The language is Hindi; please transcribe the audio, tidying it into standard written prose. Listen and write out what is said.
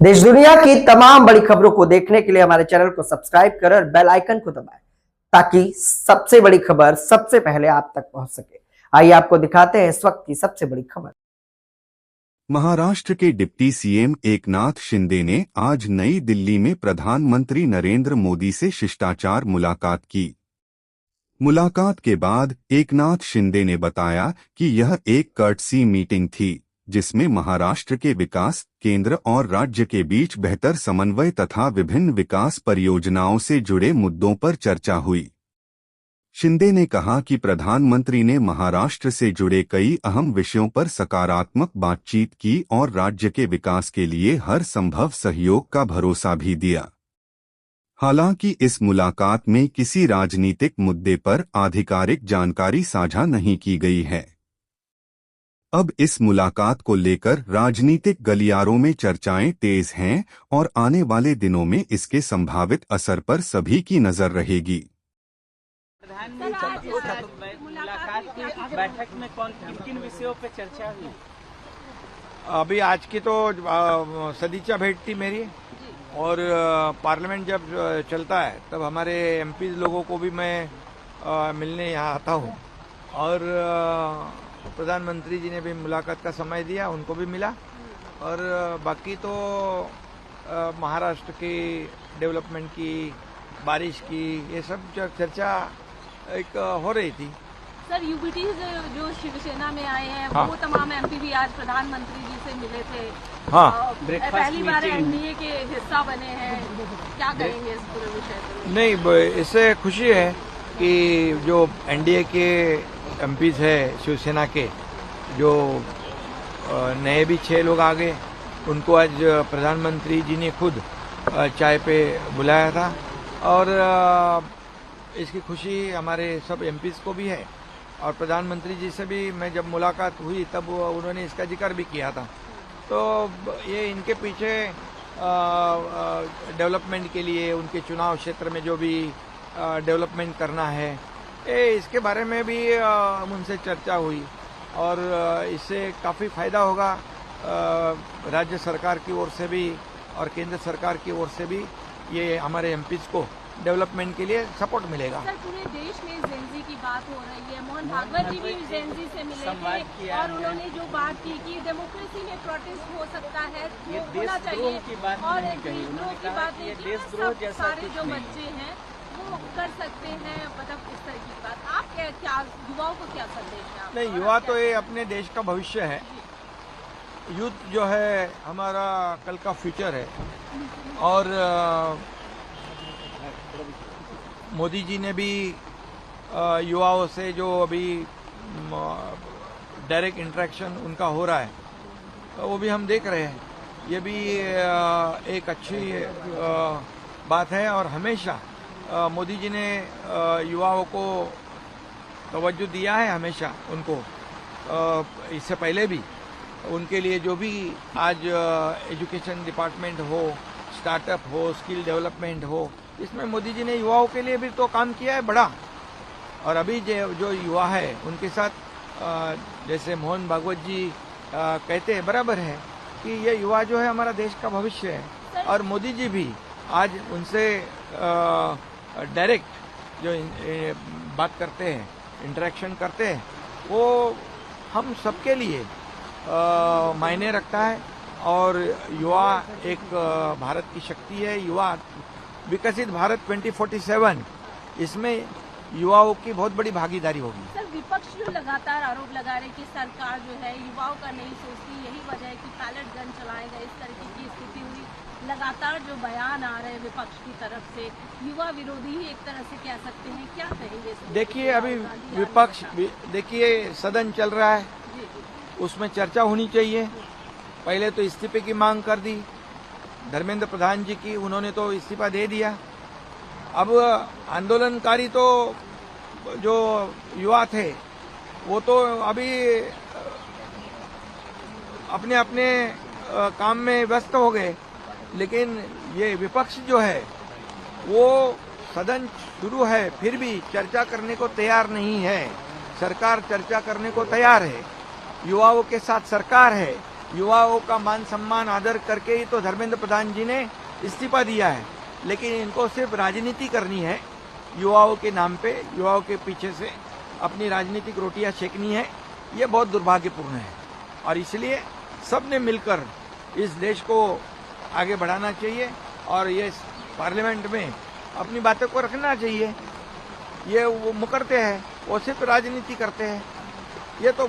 देश दुनिया की तमाम बड़ी खबरों को देखने के लिए हमारे चैनल को सब्सक्राइब करें और बेल आइकन को दबाएं ताकि सबसे बड़ी खबर सबसे पहले आप तक पहुंच सके। आइए आपको दिखाते हैं इस वक्त की सबसे बड़ी खबर। महाराष्ट्र के डिप्टी सीएम एकनाथ शिंदे ने आज नई दिल्ली में प्रधानमंत्री नरेंद्र मोदी से शिष्टाचार मुलाकात की। मुलाकात के बाद एकनाथ शिंदे ने बताया कि यह एक कर्टसी मीटिंग थी जिसमें महाराष्ट्र के विकास, केंद्र और राज्य के बीच बेहतर समन्वय तथा विभिन्न विकास परियोजनाओं से जुड़े मुद्दों पर चर्चा हुई। शिंदे ने कहा कि प्रधानमंत्री ने महाराष्ट्र से जुड़े कई अहम विषयों पर सकारात्मक बातचीत की और राज्य के विकास के लिए हर संभव सहयोग का भरोसा भी दिया। हालांकि इस मुलाकात में किसी राजनीतिक मुद्दे पर आधिकारिक जानकारी साझा नहीं की गई है। अब इस मुलाकात को लेकर राजनीतिक गलियारों में चर्चाएं तेज हैं और आने वाले दिनों में इसके संभावित असर पर सभी की नजर रहेगी। मुलाकात की बैठक में किन विषयों पे चर्चा हुई? अभी आज की तो सदीचा भेंट थी मेरी, और पार्लियामेंट जब चलता है तब हमारे एमपी लोगों को भी मैं मिलने यहाँ आता हूँ, और प्रधानमंत्री जी ने भी मुलाकात का समय दिया, उनको भी मिला। और बाकी तो महाराष्ट्र की डेवलपमेंट की, बारिश की, ये सब चर्चा एक हो रही थी। सर, यूबीटी जो शिवसेना में आए हैं, हाँ। वो तमाम एमपी भी आज प्रधानमंत्री जी से मिले थे। हाँ, पहली बार एनडीए के हिस्सा बने हैं, क्या कहेंगे इस पूरे विषय पर? नहीं, इससे खुशी है कि जो एनडीए के एमपीज है शिवसेना के, जो नए भी 6 लोग आ गए, उनको आज प्रधानमंत्री जी ने खुद चाय पे बुलाया था, और इसकी खुशी हमारे सब एमपीज को भी है। और प्रधानमंत्री जी से भी मैं जब मुलाकात हुई तब उन्होंने इसका जिक्र भी किया था। तो ये इनके पीछे डेवलपमेंट के लिए, उनके चुनाव क्षेत्र में जो भी डेवलपमेंट करना है, इसके बारे में भी उनसे चर्चा हुई, और इससे काफ़ी फायदा होगा राज्य सरकार की ओर से भी और केंद्र सरकार की ओर से भी। ये हमारे एमपीज को डेवलपमेंट के लिए सपोर्ट मिलेगा। सर, पूरे देश में जेनजी की बात हो रही है। मोहन भागवत जी भी जेनजी से मिले थे और उन्होंने जो बात की कि डेमोक्रेसी में प्रोटेस्ट हो सकता है, वो होना चाहिए, और देशद्रोह की बात नहीं की, सब सारे जो बच्चे हैं वो कर सकते हैं, मतलब इस तरह की बात। आप क्या युवाओं को क्या संदेश है? नहीं, युवा तो ये अपने देश का भविष्य है। यूथ जो है हमारा कल का फ्यूचर है, और मोदी जी ने भी युवाओं से जो अभी डायरेक्ट इंटरेक्शन उनका हो रहा है, वो भी हम देख रहे हैं। ये भी एक अच्छी बात है, और हमेशा मोदी जी ने युवाओं को तवज्जो दिया है, हमेशा उनको। इससे पहले भी उनके लिए जो भी आज एजुकेशन डिपार्टमेंट हो, स्टार्टअप हो, स्किल डेवलपमेंट हो, इसमें मोदी जी ने युवाओं के लिए भी तो काम किया है बड़ा। और अभी जो युवा है उनके साथ जैसे मोहन भागवत जी कहते हैं, बराबर है कि ये युवा जो है हमारा देश का भविष्य है। और मोदी जी भी आज उनसे डायरेक्ट जो बात करते हैं, इंटरेक्शन करते हैं, वो हम सबके लिए मायने रखता है। और युवा एक भारत की शक्ति है। युवा विकसित भारत 2047, इसमें युवाओं की बहुत बड़ी भागीदारी होगी। सर, विपक्ष जो लगातार आरोप लगा रहे कि सरकार जो है युवाओं का नहीं सोचती, यही वजह है कि पैलेट गन चलाएगा, इस तरीके की स्थिति हुई। लगातार जो बयान आ रहे हैं विपक्ष की तरफ से, युवा विरोधी ही एक तरह से कह सकते हैं, क्या कहेंगे? देखिए, अभी विपक्ष, देखिए सदन चल रहा है, उसमें चर्चा होनी चाहिए। पहले तो इस्तीफे की मांग कर दी धर्मेंद्र प्रधान जी की, उन्होंने तो इस्तीफा दे दिया। अब आंदोलनकारी तो जो युवा थे वो तो अभी अपने अपने काम में व्यस्त हो गए, लेकिन ये विपक्ष जो है वो सदन शुरू है फिर भी चर्चा करने को तैयार नहीं है। सरकार चर्चा करने को तैयार है, युवाओं के साथ सरकार है, युवाओं का मान सम्मान आदर करके ही तो धर्मेंद्र प्रधान जी ने इस्तीफा दिया है। लेकिन इनको सिर्फ राजनीति करनी है, युवाओं के नाम पे, युवाओं के पीछे से अपनी राजनीतिक रोटियां सेकनी है। ये बहुत दुर्भाग्यपूर्ण है और इसलिए सबने मिलकर इस देश को आगे बढ़ाना चाहिए और ये पार्लियामेंट में अपनी बातों को रखना चाहिए। ये वो मुकरते हैं, वो सिर्फ राजनीति करते हैं। ये तो